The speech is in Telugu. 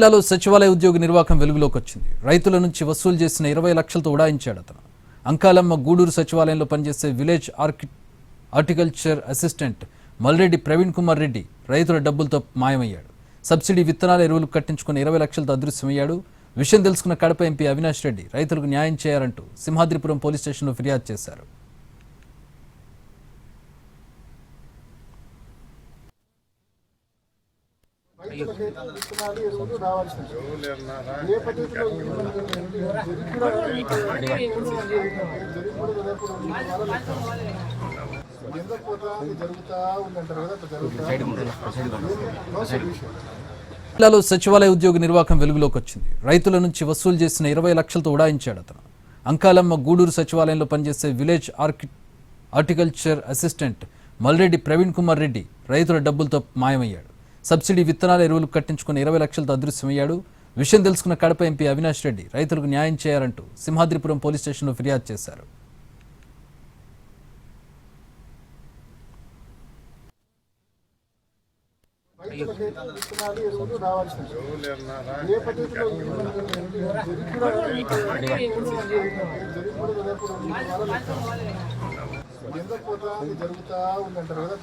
జిల్లాలో సచివాలయ ఉద్యోగ నిర్వాహకం వెలుగులోకి వచ్చింది. రైతుల నుంచి వసూలు చేసిన 20 లక్షలతో ఉడాయించాడు అతను. అంకాలమ్మ గూడూరు సచివాలయంలో పనిచేసే village horticulture assistant Malreddy Praveen Kumar Reddy రైతుల డబ్బులతో మాయమయ్యాడు. సబ్సిడీ విత్తనాల ఎరువులు కట్టించుకుని 20 లక్షలతో అదృశ్యమయ్యాడు. విషయం తెలుసుకున్న కడప ఎంపీ అవినాష్ రెడ్డి రైతులకు న్యాయం చేయాలంటూ సింహాద్రిపురం పోలీస్ స్టేషన్లో ఫిర్యాదు చేశారు. జిల్లాలో సచివాలయ ఉద్యోగ నిర్వాహకం వెలుగులోకి వచ్చింది. రైతుల నుంచి వసూలు చేసిన 20 లక్షలతో ఉడాయించాడు అతను. అంకాలమ్మ గూడూరు సచివాలయంలో పనిచేసే village horticulture assistant Malreddy Praveen Kumar Reddy రైతుల డబ్బులతో మాయమయ్యాడు. సబ్సిడీ విత్తనాల ఎరువులు కట్టించుకుని 20 లక్షలతో అదృశ్యమయ్యాడు. విషయం తెలుసుకున్న కడప ఎంపీ అవినాష్ రెడ్డి రైతులకు న్యాయం చేయాలంటూ సింహాద్రిపురం పోలీస్ స్టేషన్లో ఫిర్యాదు చేశారు. జరుగుతా ఉందంటారు కదా.